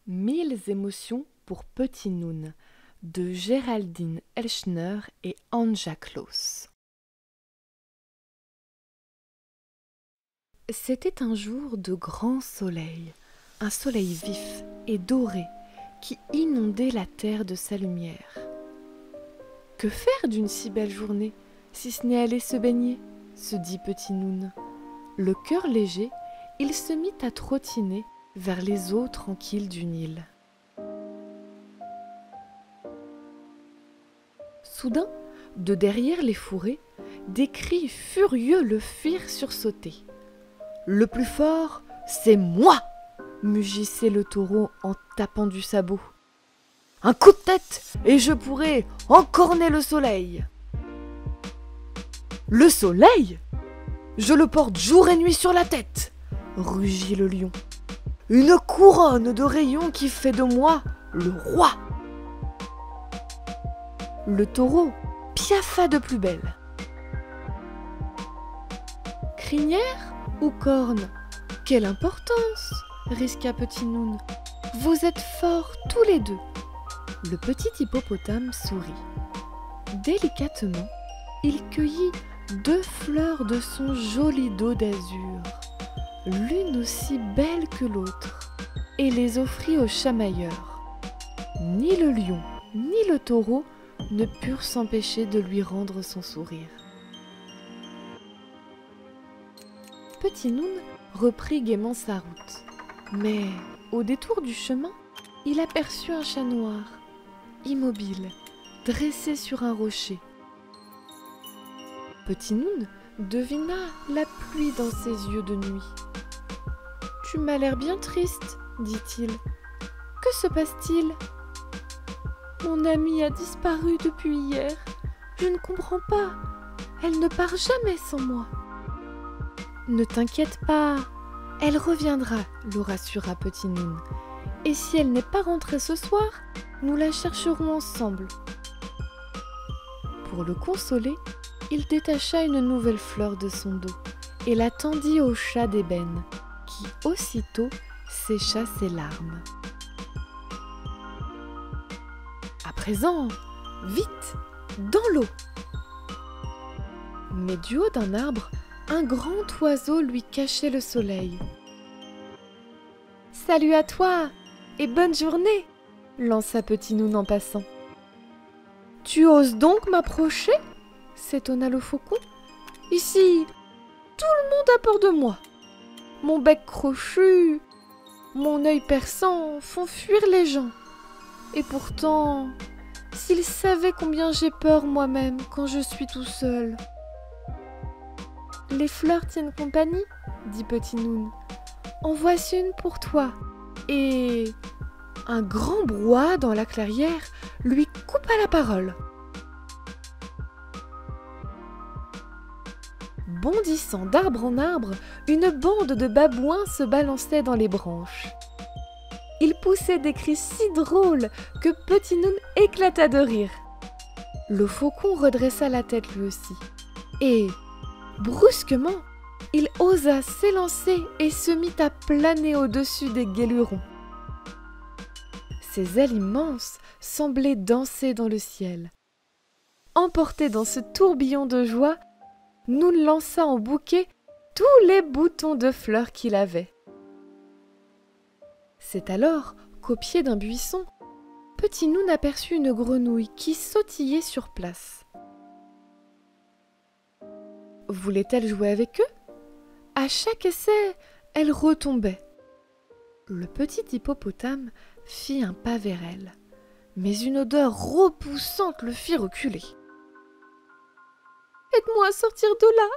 Mille émotions pour Petit Noun de Géraldine Elschner et Anja Klaus. C'était un jour de grand soleil, un soleil vif et doré qui inondait la terre de sa lumière. Que faire d'une si belle journée, si ce n'est aller se baigner, se dit Petit Noun. Le cœur léger, il se mit à trottiner vers les eaux tranquilles du Nil. Soudain, de derrière les fourrés, des cris furieux le firent sursauter. « Le plus fort, c'est moi !» mugissait le taureau en tapant du sabot. « Un coup de tête et je pourrai encorner le soleil !»« Le soleil ? Je le porte jour et nuit sur la tête !» rugit le lion. « Une couronne de rayons qui fait de moi le roi !» Le taureau piaffa de plus belle. « Crinière ou corne ? Quelle importance !» risqua Petit Noun. « Vous êtes forts tous les deux !» Le petit hippopotame sourit. Délicatement, il cueillit 2 fleurs de son joli dos d'azur, l'une aussi belle que l'autre, et les offrit au chamailleur. Ni le lion, ni le taureau ne purent s'empêcher de lui rendre son sourire. Petit Noun reprit gaiement sa route, mais au détour du chemin, il aperçut un chat noir, immobile, dressé sur un rocher. Petit Noun devina la pluie dans ses yeux de nuit. « Tu m'as l'air bien triste, » dit-il. « Que se passe-t-il ? » « Mon amie a disparu depuis hier. Je ne comprends pas. Elle ne part jamais sans moi. »« Ne t'inquiète pas, elle reviendra, » le rassura Petit Noun. « Et si elle n'est pas rentrée ce soir, nous la chercherons ensemble. » Pour le consoler, il détacha une nouvelle fleur de son dos et la tendit au chat d'ébène, qui aussitôt sécha ses larmes. À présent, vite, dans l'eau. Mais du haut d'un arbre, un grand oiseau lui cachait le soleil. « Salut à toi et bonne journée !» lança Petit Noun en passant. « Tu oses donc m'approcher ?» s'étonna le faucon. « Ici, tout le monde a peur de moi. Mon bec crochu, mon œil perçant font fuir les gens. Et pourtant, s'ils savaient combien j'ai peur moi-même quand je suis tout seul. »« Les fleurs tiennent compagnie, » dit Petit Noun. « En voici une pour toi. » Et un grand brouhaha dans la clairière lui coupa la parole. Bondissant d'arbre en arbre, une bande de babouins se balançait dans les branches. Ils poussaient des cris si drôles que Petit Noun éclata de rire. Le faucon redressa la tête lui aussi. Et, brusquement, il osa s'élancer et se mit à planer au-dessus des guélurons. Ses ailes immenses semblaient danser dans le ciel. Emporté dans ce tourbillon de joie, Noun lança en bouquet tous les boutons de fleurs qu'il avait. C'est alors qu'au pied d'un buisson, Petit Noun aperçut une grenouille qui sautillait sur place. Voulait-elle jouer avec eux ? À chaque essai, elle retombait. Le petit hippopotame fit un pas vers elle, mais une odeur repoussante le fit reculer. « Aide-moi à sortir de là !»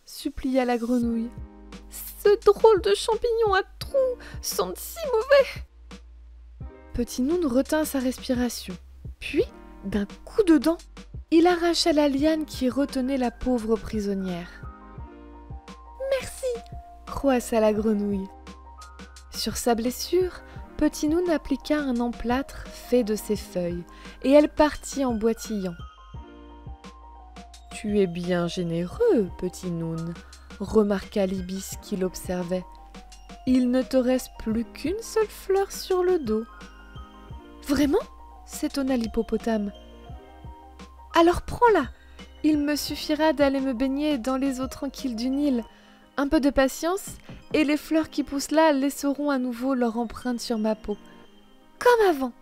supplia la grenouille. « Ce drôle de champignon à trous sent si mauvais !» Petit Noun retint sa respiration, puis, d'un coup de dent, il arracha la liane qui retenait la pauvre prisonnière. « Merci !» croissa la grenouille. Sur sa blessure, Petit Noun appliqua un emplâtre fait de ses feuilles, et elle partit en boitillant. « Tu es bien généreux, Petit Noun !» remarqua l'ibis qui l'observait. « il ne te reste plus qu'une seule fleur sur le dos. »« Vraiment ?» s'étonna l'hippopotame. « Alors prends-la. Il me suffira d'aller me baigner dans les eaux tranquilles du Nil. Un peu de patience, et les fleurs qui poussent là laisseront à nouveau leur empreinte sur ma peau. Comme avant. »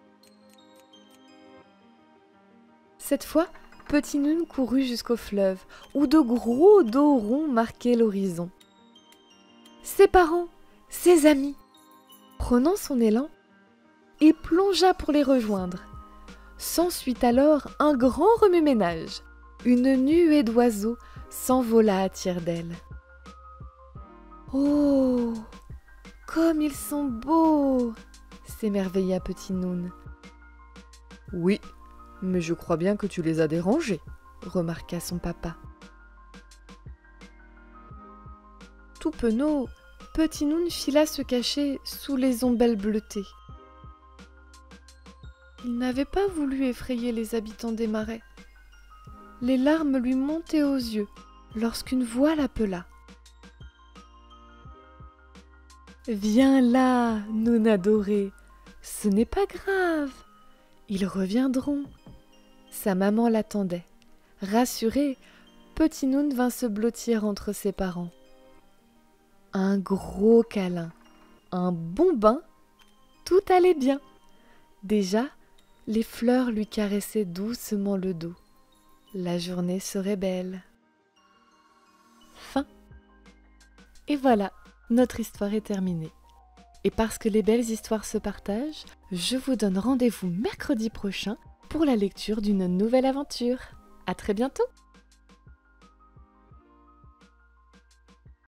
Cette fois, Petit Noun courut jusqu'au fleuve, où de gros dos ronds marquaient l'horizon. Ses parents, ses amis. Prenant son élan, il plongea pour les rejoindre. S'ensuit alors un grand remue-ménage. Une nuée d'oiseaux s'envola à tire-d'aile. « Oh, comme ils sont beaux !» s'émerveilla Petit Noun. « Oui, mais je crois bien que tu les as dérangés, » remarqua son papa. Tout penaud, Petit Noun fila se cacher sous les ombelles bleutées. Il n'avait pas voulu effrayer les habitants des marais. Les larmes lui montaient aux yeux lorsqu'une voix l'appela. « Viens là, Noun adoré, ce n'est pas grave, ils reviendront. » Sa maman l'attendait. Rassuré, Petit Noun vint se blottir entre ses parents. Un gros câlin, un bon bain, tout allait bien. Déjà, les fleurs lui caressaient doucement le dos. La journée serait belle. Fin. Et voilà, notre histoire est terminée. Et parce que les belles histoires se partagent, je vous donne rendez-vous mercredi prochain pour la lecture d'une nouvelle aventure. À très bientôt!